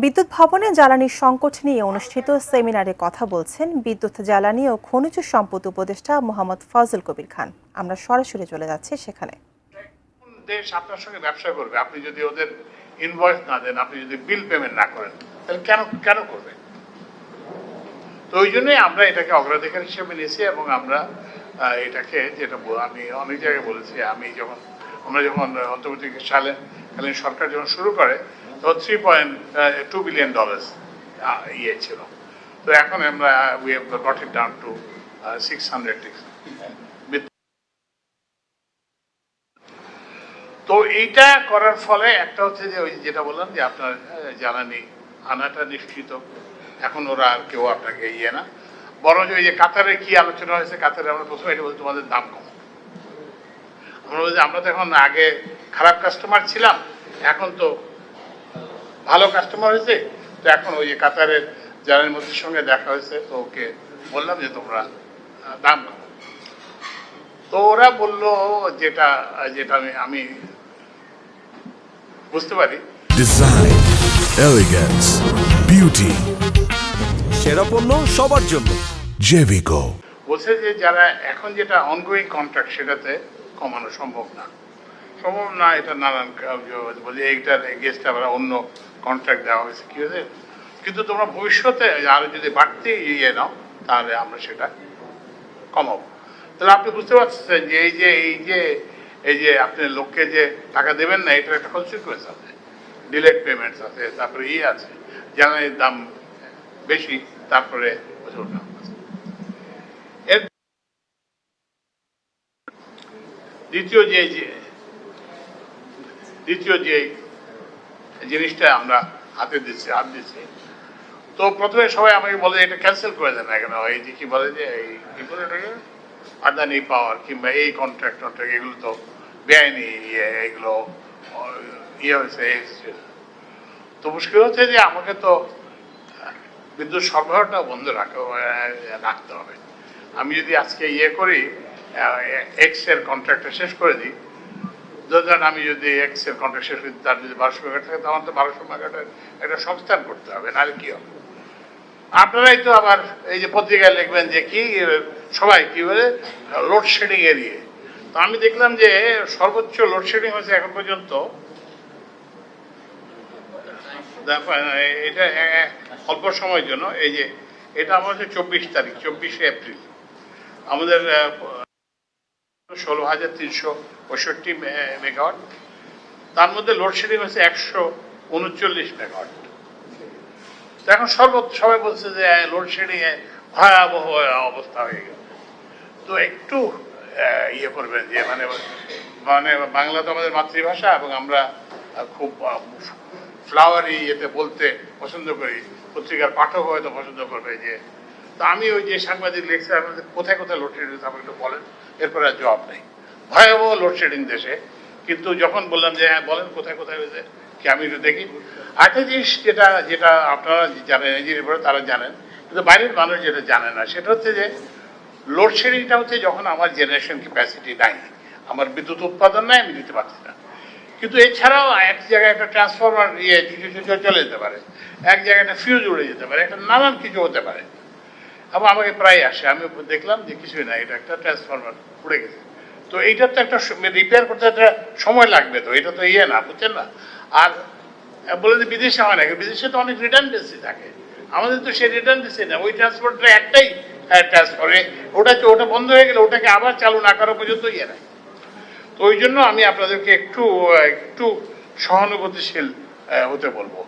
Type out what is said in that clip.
বিদ্যুৎ ভবনে জ্বালানির সংকট নিয়ে অনুষ্ঠিত সেমিনারে কথা বলছেন বিদ্যুৎ, জ্বালানি ও খনিজ সম্পদ উপদেষ্টা মোহাম্মদ ফজল কবির খান। আমরা সরাসরি চলে যাচ্ছি সেখানে। দেশ আপনার সঙ্গে ব্যবসা করবে, আপনি যদি ওদের ইনভয়েস না দেন, আপনি যদি বিল পেমেন্ট না করেন, তাহলে কেন করবে? তো ওই জন্যই আমরা এটাকে অগ্রাধিকার হিসেবে নিয়েছি এবং আমরা এটাকে, যেটা আমি অনেক জায়গায় বলেছি, আমরা যখন অন্তর্বর্তীকালীন সরকার যখন শুরু করে তখন $3.2 বিলিয়ন ইয়ে ছিল। তো এখন আমরা we have got it down to 600। তো এইটা করার ফলে একটা হচ্ছে যে ওই যেটা বললাম যে আপনার জ্বালানি আনাটা নিশ্চিত, এখন ওরা আর কেউ আপনাকে ইয়ে না, বরঞ্চ ওই যে কাতারের কি আলোচনা হয়েছে, কাতারে আমরা প্রথমে এটা বলছি তোমাদের দাম কম। আমরা বলছি আমরা তো এখন আগে খারাপ কাস্টমার ছিলাম, এখন তো ভালো কাস্টমার হয়েছে। তো এখন ওই যে কাতারের জ্বালানি মন্ত্রীর সঙ্গে দেখা হয়েছে, তো ওকে বললাম যে তোমরা দাম কম। তো ওরা বললো যেটা যেটা আমি বুঝতে পারি, ডিজাইন, এলিগেন্স, বিউটি, সেরা পণ্য সবার জন্য জেভিকো। বলছে যে যারা এখন যেটা অনগোয়িং কন্ট্রাক্ট সেটাতে কমানো সম্ভব না, এটা নানান বলে এইটার এগেস্ট আবার অন্য কন্ট্রাক্ট দেওয়া হয়েছে, কি হয়েছে, কিন্তু তোমরা ভবিষ্যতে আরো যদি বাড়তি ইয়ে নাও তাহলে আমরা সেটা কমাবো। তাহলে আপনি বুঝতে পারছেন যে এই যে আপনি লোককে যে টাকা দেবেন না, এটার একটা কনসিকুয়েন্স আছে, ডিলেড পেমেন্টস আছে, তারপরে আছে জ্বালানির দাম বেশি, তারপরে এর দ্বিতীয় যে জিনিসটা আমরা হাত দিচ্ছি, তো প্রথমে সবাই আমাকে বলে এটা ক্যান্সেল করে দেন না কেন, এই যে কি বলে যে এই আদানি পাওয়ার কিংবা এই কন্ট্রাক্ট এগুলো তো বেআইনি, এগুলো হয়েছে। তো মুশকিল হচ্ছে যে আমাকে তো বিদ্যুৎ সরবরাহটা বন্ধ রাখতে হবে। আমি যদি আজকে করি এক্স এর কন্ট্রাক্টটা শেষ করে দিই, ধরেন আমি যদি এক্স এর কন্ট্রাক্ট শেষ করি, তার যদি 1200 মেগাওয়াট থাকে, তখন তো 1200 মেগাওয়াটের একটা সংস্থান করতে হবে, নাহলে কি হবে? আপনারাই তো আবার এই যে পত্রিকায় লিখবেন যে কি সবাই কি বলে লোডশেডিং এরিয়ে। তো আমি দেখলাম যে সর্বোচ্চ লোডশেডিং হয়েছে এখন পর্যন্ত, এটা অল্প সময়ের জন্য, এই যে এটা আমার হচ্ছে 24 তারিখ, 24শে এপ্রিল, আমাদের 16,365 মেগাওয়াট, তার মধ্যে লোডশেডিং হয়েছে 139 মেগাওয়াট। তো এখন সবাই বলছে যে লোডশেডিং এ ভয়াবহ অবস্থা হয়ে গেল। তো একটু করবেন যে মানে বাংলা তো আমাদের মাতৃভাষা এবং আমরা খুব ফ্লাওয়ারি বলতে পছন্দ করি, পত্রিকার পাঠক হয়তো পছন্দ করবে যে, তো আমি ওই যে সাংবাদিক লেখছে কোথায় কোথায় লোডশেডিং হয়েছে আমাকে একটু বলেন, এরপরে আর জবাব নেই। ভয়াবহ লোডশেডিং দেশে, কিন্তু যখন বললাম যে হ্যাঁ বলেন কোথায় কোথায় হয়েছে কি আমি একটু দেখি। আরেকটা জিনিস যেটা আপনারা জানেন, ইঞ্জিনিয়ার তারা জানেন, কিন্তু বাইরের মানুষ যেটা জানে না, সেটা হচ্ছে যে লোডশেডিংটা হচ্ছে যখন আমার জেনারেশন ক্যাপাসিটি নাই, আমার বিদ্যুৎ উৎপাদন নাই, আমি দিতে পারছি না। কিন্তু এছাড়াও এক জায়গায় একটা ট্রান্সফরমার চলে যেতে পারে, এক জায়গায় একটা ফিউজ উড়ে যেতে পারে, একটা নানান কিছু হতে পারে। এবং আমাকে প্রায় আসে, আমি দেখলাম যে কিছুই না, এটা একটা ট্রান্সফরমার উড়ে গেছে। তো এইটার তো একটা রিপেয়ার করতে একটা সময় লাগবে, তো এটা তো না, বুঝছেন না। আর বলে যে বিদেশে হয় না, বিদেশে তো অনেক রিটার্নডেন্সি থাকে, আমাদের তো সেই রিটার্নডেন্সি না। ওই ট্রান্সপোর্টটা একটাই ট্রান্সফার, ওটা বন্ধ হয়ে গেলে ওটাকে আবার চালু না করা পর্যন্ত নাই। তো ওই জন্য আমি আপনাদেরকে একটু সহানুভূতিশীল হতে বলবো।